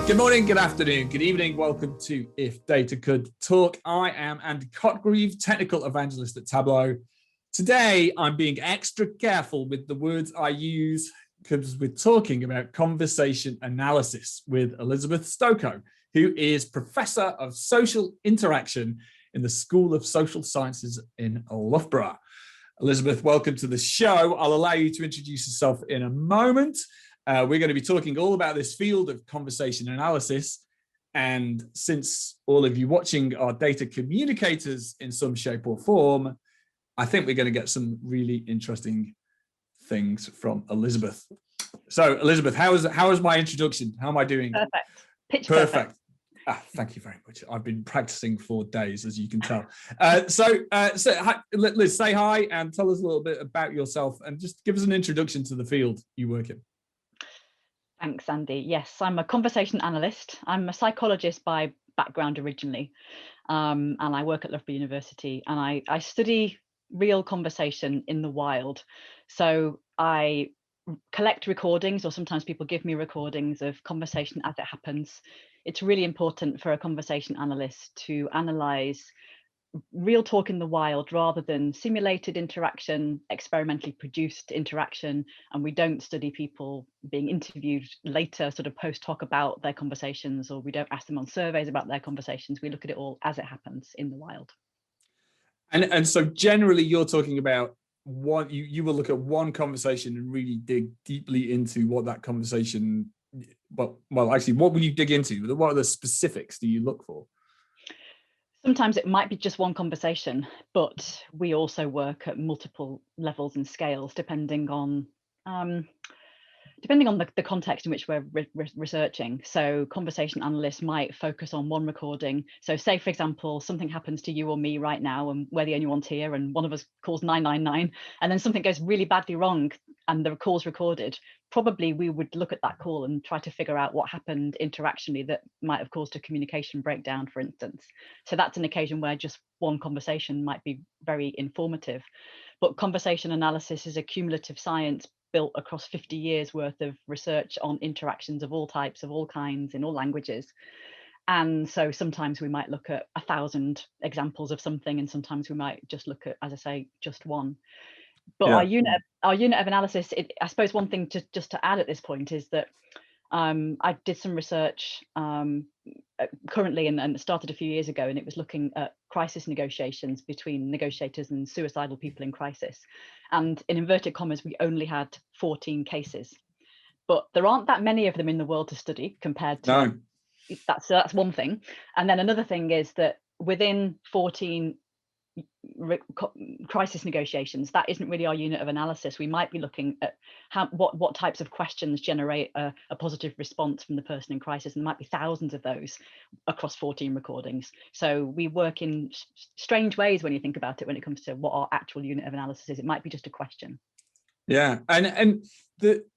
Good morning, good afternoon, good evening. Welcome to If Data Could Talk. I am Andy Cotgreave, technical evangelist at Tableau. Today, I'm being extra careful with the words I use because we're talking about conversation analysis with Elizabeth Stokoe, who is Professor of Social Interaction in the School of Social Sciences in Loughborough. Elizabeth, welcome to the show. I'll allow you to introduce yourself in a moment. We're going to be talking all about this field of conversation analysis. And since all of you watching are data communicators in some shape or form, I think we're going to get some really interesting things from Elizabeth. So, Elizabeth, how is my introduction? How am I doing? Perfect. Pitch perfect. Thank you very much. I've been practicing for days, as you can tell. Hi, Liz, say hi and tell us a little bit about yourself and just give us an introduction to the field you work in. Thanks, Andy. Yes, I'm a conversation analyst. I'm a psychologist by background originally, and I work at Loughborough University, and I study real conversation in the wild. So I collect recordings, or sometimes people give me recordings of conversation as it happens. It's really important for a conversation analyst to analyze real talk in the wild rather than simulated interaction, experimentally produced interaction. And we don't study people being interviewed later, sort of post hoc about their conversations, or we don't ask them on surveys about their conversations. We look at it all as it happens in the wild. And so generally you're talking about one, you will look at one conversation and really dig deeply into what that conversation, well, actually, what will you dig into? What are the specifics do you look for? Sometimes it might be just one conversation, but we also work at multiple levels and scales depending on the context in which we're researching. So conversation analysts might focus on one recording. So say, for example, something happens to you or me right now and we're the only ones here and one of us calls 999 and then something goes really badly wrong and the call's recorded. Probably we would look at that call and try to figure out what happened interactionally that might have caused a communication breakdown, for instance. So that's an occasion where just one conversation might be very informative. But conversation analysis is a cumulative science built across 50 years worth of research on interactions of all types, of all kinds, in all languages. And so sometimes we might look at 1,000 examples of something, and sometimes we might just look at, as I say, just one. But yeah. our unit of analysis, I suppose one thing to add at this point is that I did some research currently and started a few years ago, and it was looking at crisis negotiations between negotiators and suicidal people in crisis. And in inverted commas, we only had 14 cases, but there aren't that many of them in the world to study compared to that's one thing. And then another thing is that within 14 crisis negotiations, that isn't really our unit of analysis. We might be looking at what types of questions generate a positive response from the person in crisis, and there might be thousands of those across 14 recordings. So we work in strange ways when you think about it when it comes to what our actual unit of analysis is. It might be just a question. Yeah, we're going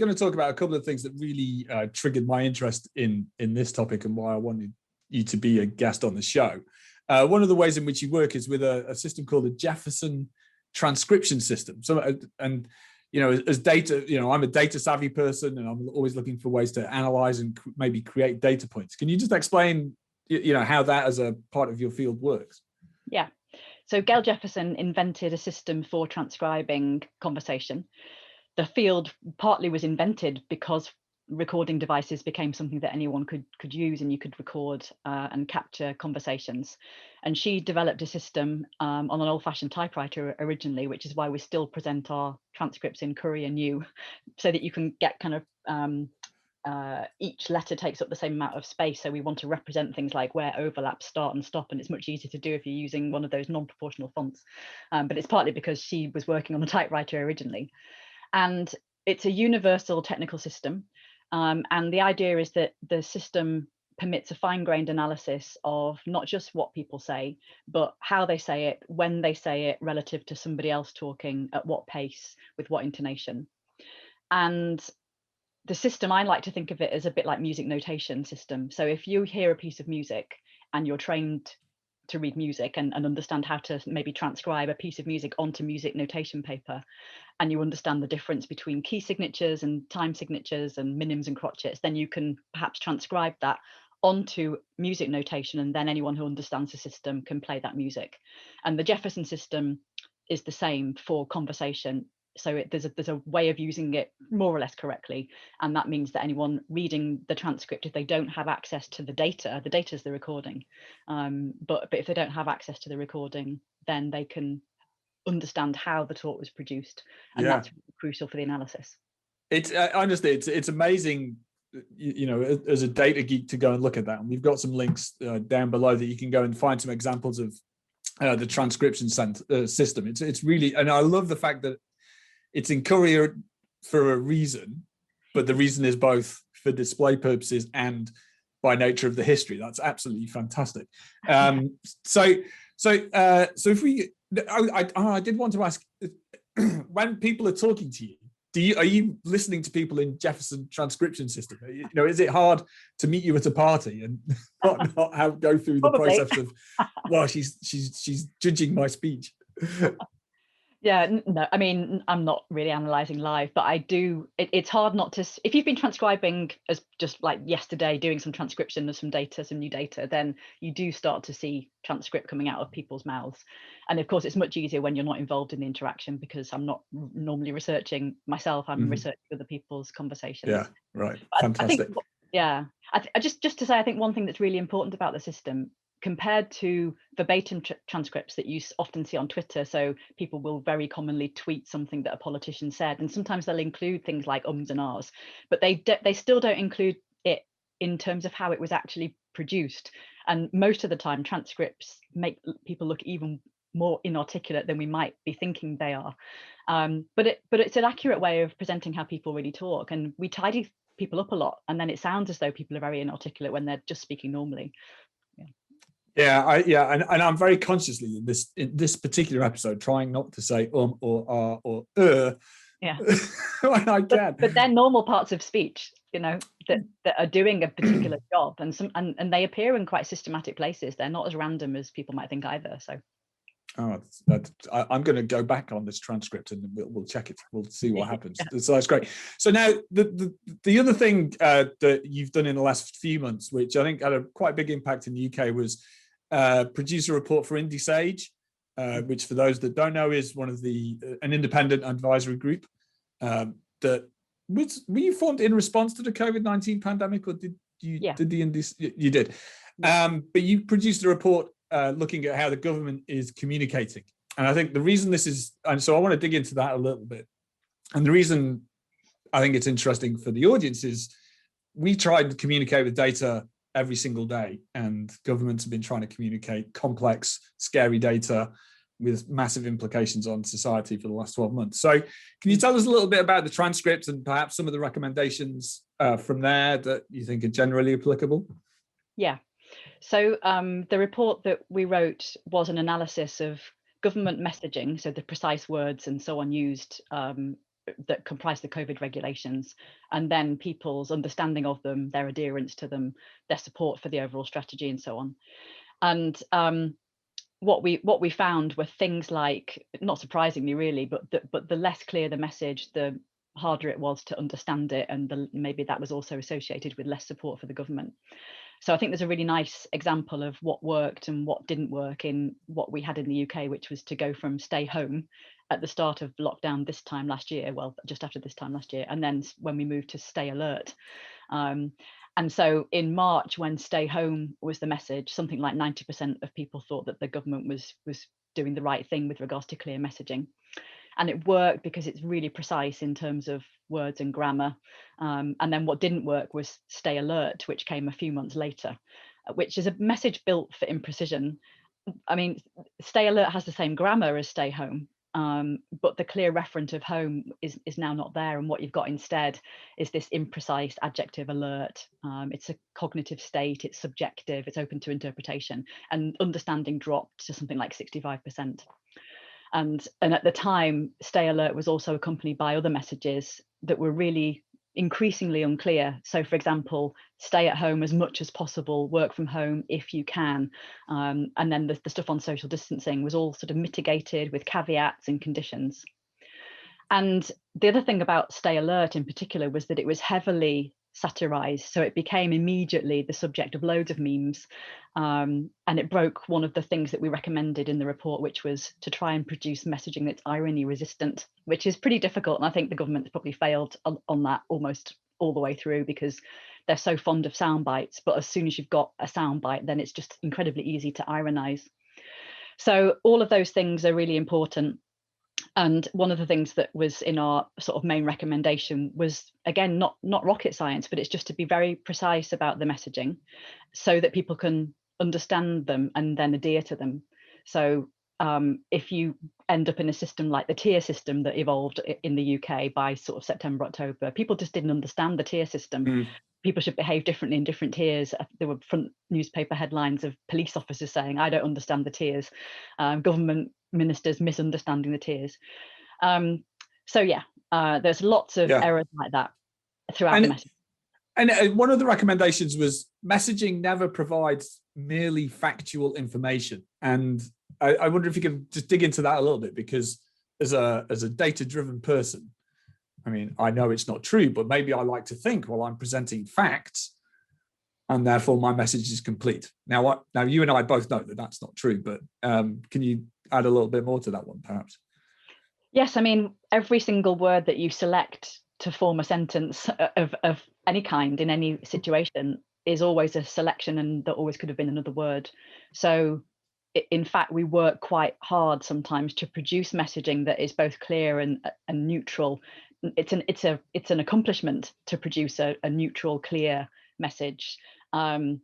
to talk about a couple of things that really triggered my interest in this topic and why I wanted you to be a guest on the show. One of the ways in which you work is with a system called the Jefferson transcription system. So, and as data, I'm a data savvy person, and I'm always looking for ways to analyze and maybe create data points. Can you just explain, how that as a part of your field works? Yeah. So Gail Jefferson invented a system for transcribing conversation. The field partly was invented because recording devices became something that anyone could use, and you could record and capture conversations. And she developed a system on an old-fashioned typewriter originally, which is why we still present our transcripts in Courier New, so that you can get kind of each letter takes up the same amount of space. So we want to represent things like where overlaps start and stop, and it's much easier to do if you're using one of those non-proportional fonts. But it's partly because she was working on the typewriter originally. And it's a universal technical system. And the idea is that the system permits a fine-grained analysis of not just what people say, but how they say it, when they say it, relative to somebody else talking, at what pace, with what intonation. And the system, I like to think of it as a bit like music notation system. So if you hear a piece of music and you're trained to read music and understand how to maybe transcribe a piece of music onto music notation paper, and you understand the difference between key signatures and time signatures and minims and crotchets, then you can perhaps transcribe that onto music notation, and then anyone who understands the system can play that music. And the Jefferson system is the same for conversation. So there's a way of using it more or less correctly, and that means that anyone reading the transcript, if they don't have access to the data is the recording, but if they don't have access to the recording, then they can understand how the talk was produced, and that's crucial for the analysis. It's honestly, it's amazing, you know, as a data geek, to go and look at that. And we've got some links down below that you can go and find some examples of the transcription system. It's really, and I love the fact that it's in Courier for a reason, but the reason is both for display purposes and by nature of the history. That's absolutely fantastic. So if we, I did want to ask, when people are talking to you, are you listening to people in Jefferson transcription system? You know, is it hard to meet you at a party and not go through the process of, well, she's judging my speech? Yeah, no, I mean, I'm not really analysing live, but I do, it's hard not to, if you've been transcribing as just like yesterday, doing some transcription of some data, some new data, then you do start to see transcript coming out of people's mouths. And of course, it's much easier when you're not involved in the interaction, because I'm not normally researching myself, I'm researching other people's conversations. Yeah, right, fantastic. I think, just to say, I think one thing that's really important about the system, compared to verbatim transcripts that you often see on Twitter, so people will very commonly tweet something that a politician said, and sometimes they'll include things like ums and ahs, but they still don't include it in terms of how it was actually produced. And most of the time, transcripts make people look even more inarticulate than we might be thinking they are. But it's an accurate way of presenting how people really talk, and we tidy people up a lot, and then it sounds as though people are very inarticulate when they're just speaking normally. And I'm very consciously in this particular episode trying not to say or ah or yeah when I can. But they're normal parts of speech, you know, that are doing a particular job, and they appear in quite systematic places. They're not as random as people might think either. So I'm going to go back on this transcript and we'll check it. We'll see what happens. So that's great. So now the other thing that you've done in the last few months, which I think had a quite big impact in the UK, was produce a report for Indie Sage, which, for those that don't know, is one of an independent advisory group that were you formed in response to the COVID-19 pandemic, or did you did the Indies? You did, but you produced a report looking at how the government is communicating. And I think the reason this is, and so I want to dig into that a little bit. And the reason I think it's interesting for the audience is we tried to communicate with data every single day, and governments have been trying to communicate complex, scary data with massive implications on society for the last 12 months. So can you tell us a little bit about the transcripts and perhaps some of the recommendations from there that you think are generally applicable? Yeah. So the report that we wrote was an analysis of government messaging, so the precise words and so on used that comprise the COVID regulations, and then people's understanding of them, their adherence to them, their support for the overall strategy, and so on. And what we found were things like, not surprisingly really, but the less clear the message, the harder it was to understand it, and maybe that was also associated with less support for the government. So I think there's a really nice example of what worked and what didn't work in what we had in the UK, which was to go from stay home at the start of lockdown this time last year, well, just after this time last year, and then when we moved to stay alert. And so in March, when stay home was the message, something like 90% of people thought that the government was doing the right thing with regards to clear messaging. And it worked because it's really precise in terms of words and grammar. And then what didn't work was stay alert, which came a few months later, which is a message built for imprecision. I mean, stay alert has the same grammar as stay home, but the clear referent of home is now not there. And what you've got instead is this imprecise adjective alert. It's a cognitive state, it's subjective, it's open to interpretation, and understanding dropped to something like 65%. And at the time, stay alert was also accompanied by other messages that were really increasingly unclear. So, for example, stay at home as much as possible, work from home if you can. And then the stuff on social distancing was all sort of mitigated with caveats and conditions. And the other thing about Stay Alert in particular was that it was heavily satirized. So it became immediately the subject of loads of memes. And it broke one of the things that we recommended in the report, which was to try and produce messaging that's irony resistant, which is pretty difficult. And I think the government's probably failed on that almost all the way through, because they're so fond of sound bites. But as soon as you've got a sound bite, then it's just incredibly easy to ironize. So all of those things are really important. And one of the things that was in our sort of main recommendation was, again, not rocket science, but it's just to be very precise about the messaging so that people can understand them and then adhere to them. So if you end up in a system like the tier system that evolved in the UK by sort of September, October, people just didn't understand the tier system. People should behave differently in different tiers. There were front newspaper headlines of police officers saying, I don't understand the tiers. Government ministers misunderstanding the tiers. So yeah, there's lots of errors like that throughout the message. And one of the recommendations was messaging never provides merely factual information. And I wonder if you could just dig into that a little bit, because as a data-driven person, I mean, I know it's not true, but maybe I like to think, well, I'm presenting facts and therefore my message is complete. Now you and I both know that that's not true, but can you add a little bit more to that one, perhaps? Yes, I mean, every single word that you select to form a sentence of any kind in any situation is always a selection, and there always could have been another word. So in fact, we work quite hard sometimes to produce messaging that is both clear and neutral. It's an accomplishment to produce a neutral, clear message. And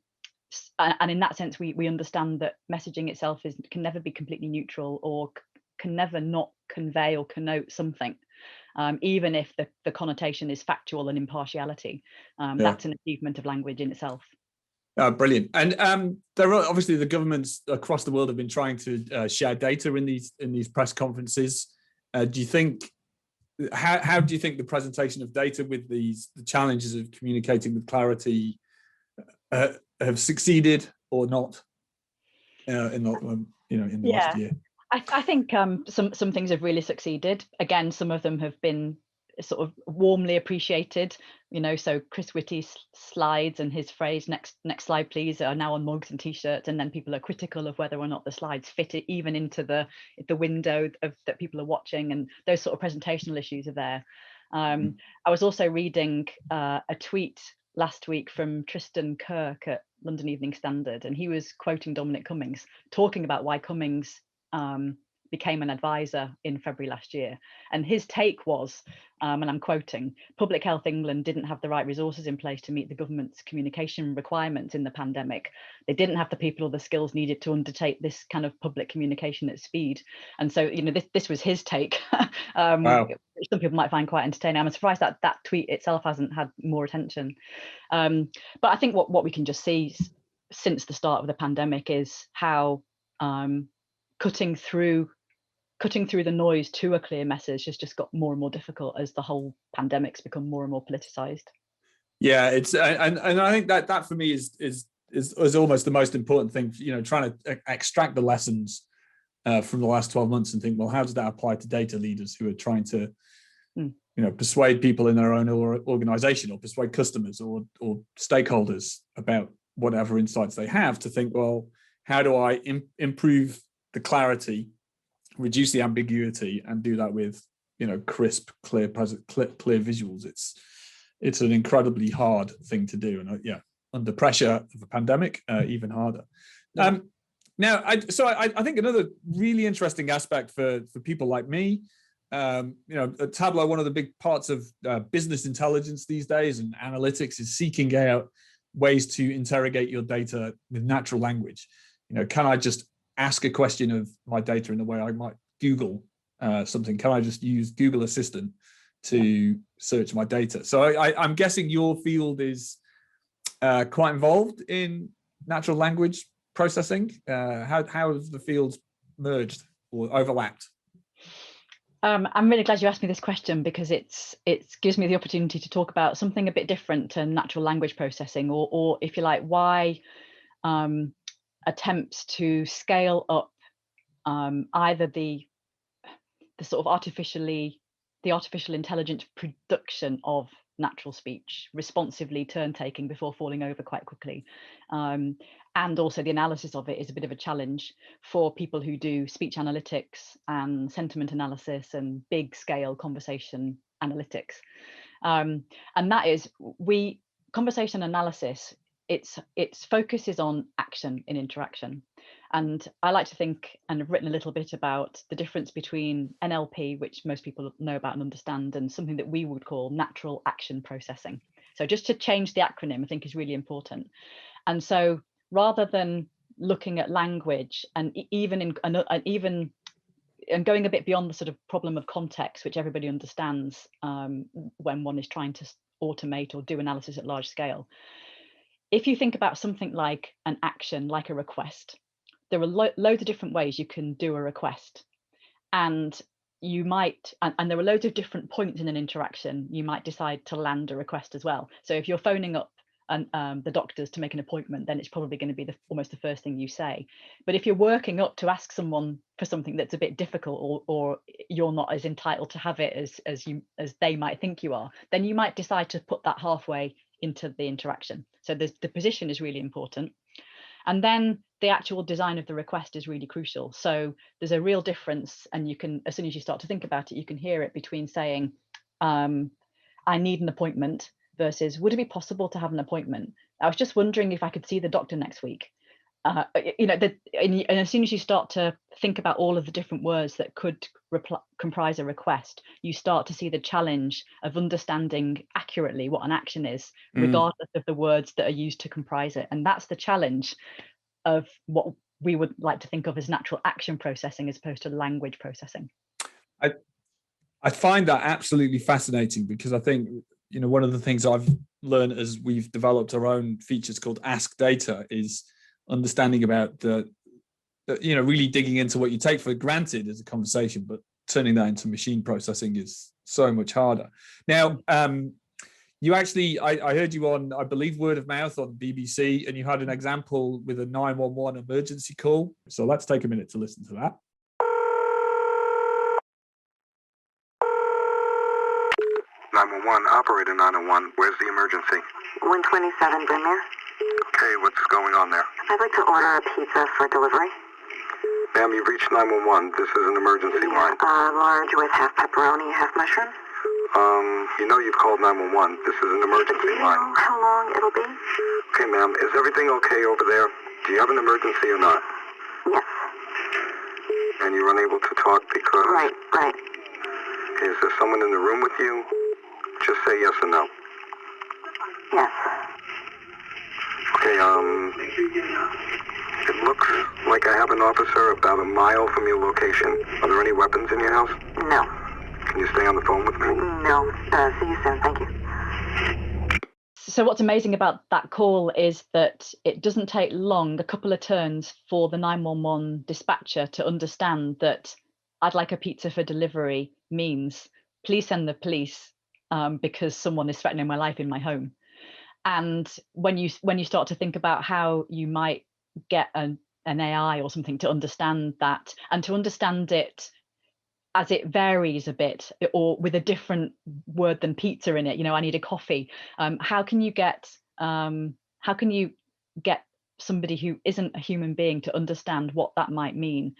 in that sense, we understand that messaging itself can never be completely neutral, or can never not convey or connote something, even if the connotation is factual and impartiality. That's an achievement of language in itself. Brilliant. And there are obviously the governments across the world have been trying to share data in these press conferences. Do you think how do you think the presentation of data with the challenges of communicating with clarity have succeeded or not in the last year? I think some things have really succeeded. Again, some of them have been sort of warmly appreciated, so Chris Whitty's slides and his phrase next slide please are now on mugs and t-shirts, and then people are critical of whether or not the slides fit it even into the window that people are watching, and those sort of presentational issues are there. I was also reading a tweet last week from Tristan Kirk at London Evening Standard, and he was quoting Dominic Cummings talking about why Cummings became an advisor in February last year. And his take was, and I'm quoting, Public Health England didn't have the right resources in place to meet the government's communication requirements in the pandemic. They didn't have the people or the skills needed to undertake this kind of public communication at speed. And so, this was his take, Wow. which some people might find quite entertaining. I'm surprised that that tweet itself hasn't had more attention. But I think what we can just see since the start of the pandemic is how cutting through the noise to a clear message has just got more and more difficult as the whole pandemic's become more and more politicized. Yeah, it's and I think that for me is almost the most important thing. Trying to extract the lessons from the last 12 months and think, well, how does that apply to data leaders who are trying to persuade people in their own organization, or persuade customers or stakeholders about whatever insights they have, to think, well, how do I improve the clarity, reduce the ambiguity, and do that with crisp, clear visuals. It's an incredibly hard thing to do, and under pressure of a pandemic, even harder. Now, I think another really interesting aspect for people like me, at Tableau, one of the big parts of business intelligence these days and analytics is seeking out ways to interrogate your data with natural language. Can I just ask a question of my data in the way I might Google something? Can I just use Google Assistant to search my data? So I'm guessing your field is quite involved in natural language processing. How have the fields merged or overlapped? I'm really glad you asked me this question, because it gives me the opportunity to talk about something a bit different to natural language processing, or if you like, why attempts to scale up either the sort of artificially the artificial intelligence production of natural speech, responsively turn taking before falling over quite quickly. And also the analysis of it is a bit of a challenge for people who do speech analytics and sentiment analysis and big scale conversation analytics. And that is, conversation analysis, its focus is on action in interaction. And I like to think, and I've written a little bit about the difference between NLP, which most people know about and understand, and something that we would call natural action processing. So just to change the acronym, I think is really important. And so rather than looking at language and even going a bit beyond the sort of problem of context, which everybody understands when one is trying to automate or do analysis at large scale. If you think about something like an action, like a request, there are loads of different ways you can do a request. And you might, and there are loads of different points in an interaction, you might decide to land a request as well. So if you're phoning up the doctors to make an appointment, then it's probably going to be almost the first thing you say. But if you're working up to ask someone for something that's a bit difficult, or you're not as entitled to have it as they might think you are, then you might decide to put that halfway into the interaction. So the position is really important. And then the actual design of the request is really crucial. So there's a real difference, and you can, as soon as you start to think about it, you can hear it between saying, I need an appointment, versus would it be possible to have an appointment? I was just wondering if I could see the doctor next week. And as soon as you start to think about all of the different words that could comprise a request, you start to see the challenge of understanding accurately what an action is, regardless of the words that are used to comprise it. And that's the challenge of what we would like to think of as natural action processing as opposed to language processing. I find that absolutely fascinating, because I think, one of the things I've learned as we've developed our own features called Ask Data is understanding about really digging into what you take for granted as a conversation, but turning that into machine processing is so much harder. Now, you actually, I heard you on, I believe, Word of Mouth on BBC, and you had an example with a 911 emergency call. So let's take a minute to listen to that. 911, operator 901, where's the emergency? 127 Brynmere. Okay, what's going on there? I'd like to order a pizza for delivery. Ma'am, you've reached 911. This is an emergency line. Large with half pepperoni, half mushroom. You've called 911. This is an emergency line. Do you know how long it'll be? Okay, ma'am, is everything okay over there? Do you have an emergency or not? Yes. And you're unable to talk because... Right. Okay, is there someone in the room with you? Just say yes or no. Yes. Okay, it looks like I have an officer about a mile from your location. Are there any weapons in your house? No. Can you stay on the phone with me? No. See you soon. Thank you. So what's amazing about that call is that it doesn't take long, a couple of turns, for the 911 dispatcher to understand that I'd like a pizza for delivery means please send the police because someone is threatening my life in my home. And when you start to think about how you might get an AI or something to understand that, and to understand it as it varies a bit, or with a different word than pizza in it, I need a coffee. How can you get somebody who isn't a human being to understand what that might mean,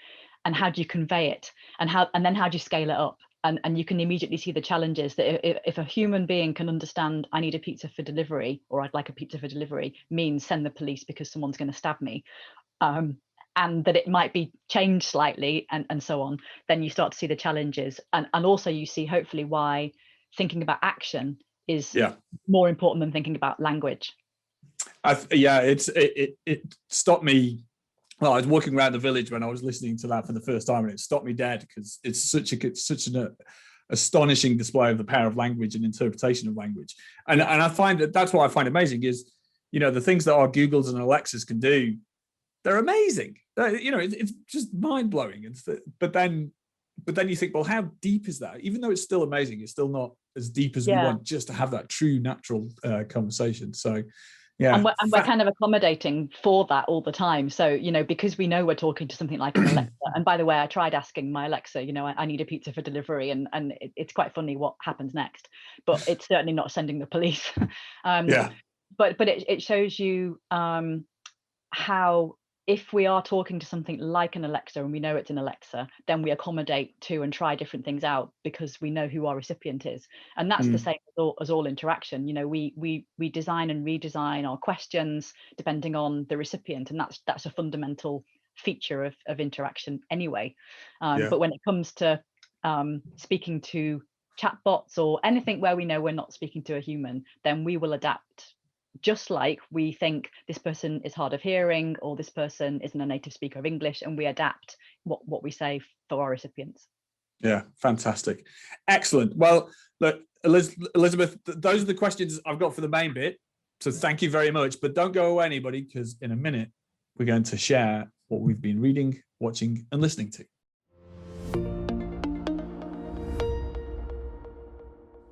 and how do you convey it, and then how do you scale it up? And you can immediately see the challenges that if a human being can understand I need a pizza for delivery, or I'd like a pizza for delivery, means send the police because someone's going to stab me, and that it might be changed slightly and so on, then you start to see the challenges. And also you see hopefully why thinking about action is more important than thinking about language. It stopped me. Well, I was walking around the village when I was listening to that for the first time, and it stopped me dead, because it's such an astonishing display of the power of language and interpretation of language. And I find that's what I find amazing is, the things that our Googles and Alexas can do, they're amazing. It's just mind blowing. But then you think, well, how deep is that? Even though it's still amazing, it's still not as deep as we want just to have that true natural conversation. So, Yeah. And we're kind of accommodating for that all the time. So, you know, because we know we're talking to something like an Alexa. And by the way, I tried asking my Alexa, you know, I need a pizza for delivery, and it's quite funny what happens next, but it's certainly not sending the police. But it shows you how, if we are talking to something like an Alexa and we know it's an Alexa, then we accommodate to and try different things out because we know who our recipient is. And that's the same as all interaction. You know, we design and redesign our questions depending on the recipient, and that's a fundamental feature of interaction anyway. But when it comes to speaking to chatbots or anything where we know we're not speaking to a human, then we will adapt. Just like we think this person is hard of hearing or this person isn't a native speaker of English, and we adapt what we say for our recipients. Yeah, fantastic. Excellent. Well, look, Elizabeth, those are the questions I've got for the main bit. So thank you very much. But don't go away, anybody, because in a minute, we're going to share what we've been reading, watching, and listening to.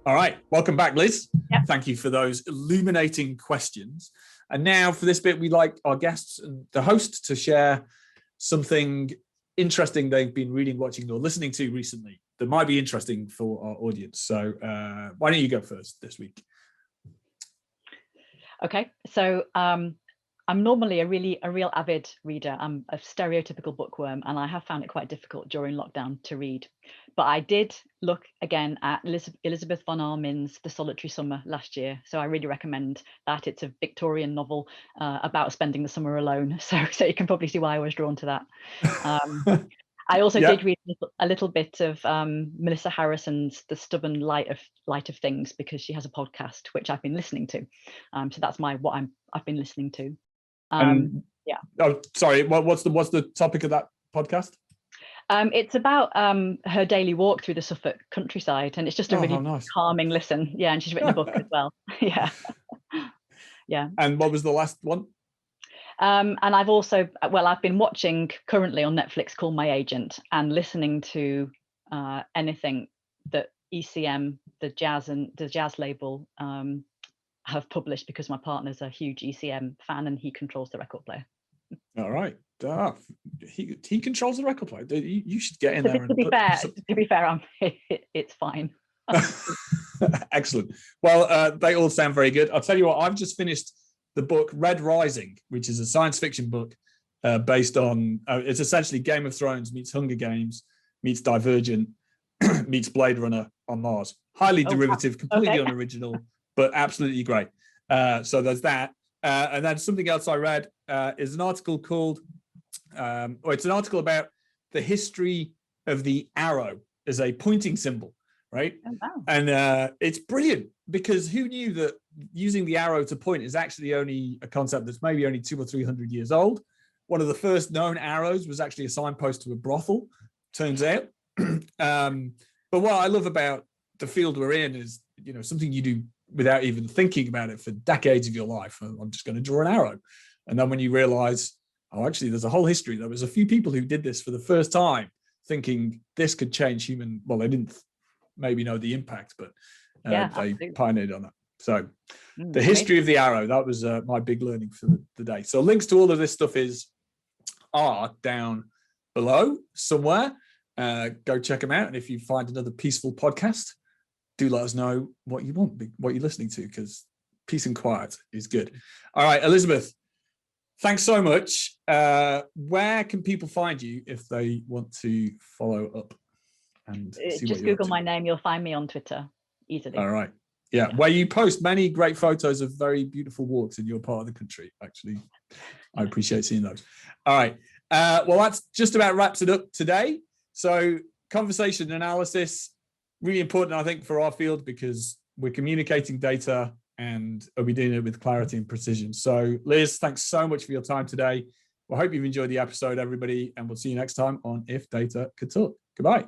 All right, welcome back, Liz. Yep. Thank you for those illuminating questions. And now for this bit, we'd like our guests and the host to share something interesting they've been reading, watching, or listening to recently that might be interesting for our audience. So why don't you go first this week? Okay, so I'm normally a real avid reader. I'm a stereotypical bookworm, and I have found it quite difficult during lockdown to read. But I did look again at Elizabeth von Armin's The Solitary Summer last year. So I really recommend that. It's a Victorian novel about spending the summer alone. So you can probably see why I was drawn to that. I also did read a little bit of Melissa Harrison's The Stubborn Light of Things, because she has a podcast which I've been listening to. So that's what I've been listening to. Oh, sorry. What's the topic of that podcast? It's about her daily walk through the Suffolk countryside, and it's just a really nice, calming listen. Yeah, and she's written a book as well. Yeah. And what was the last one? And I've been watching currently on Netflix Call My Agent, and listening to anything that ECM, the jazz label, have published, because my partner's a huge ECM fan and he controls the record player. All right. He controls the record player. You should get in there. To be fair, it's fine. Excellent. Well, they all sound very good. I'll tell you what, I've just finished the book Red Rising, which is a science fiction book based on, it's essentially Game of Thrones meets Hunger Games, meets Divergent, meets Blade Runner on Mars. Highly derivative, completely unoriginal, but absolutely great. So there's that. And then something else I read is an article called, it's an article about the history of the arrow as a pointing symbol, right? Oh, wow. And it's brilliant, because who knew that using the arrow to point is actually only a concept that's maybe only 200 or 300 years old. One of the first known arrows was actually a signpost to a brothel, turns out. But what I love about the field we're in is, you know, something you do without even thinking about it for decades of your life. I'm just going to draw an arrow. And then when you realize, oh, actually, there's a whole history. There was a few people who did this for the first time, thinking this could change human. Well, they didn't maybe know the impact, but they absolutely pioneered on that. So the history of the arrow, that was my big learning for the day. So links to all of this stuff are down below somewhere. Go check them out. And if you find another peaceful podcast, do let us know what you want, what you're listening to, because peace and quiet is good. All right, Elizabeth, thanks so much. Where can people find you if they want to follow up and see just Google my name, you'll find me on Twitter easily. All right. Yeah, where you post many great photos of very beautiful walks in your part of the country. Actually, I appreciate seeing those. All right. Well, that's just about wraps it up today. So conversation analysis, really important, I think, for our field, because we're communicating data and we're doing it with clarity and precision. So Liz, thanks so much for your time today. Well, I hope you've enjoyed the episode, everybody, and we'll see you next time on If Data Could Talk. Goodbye.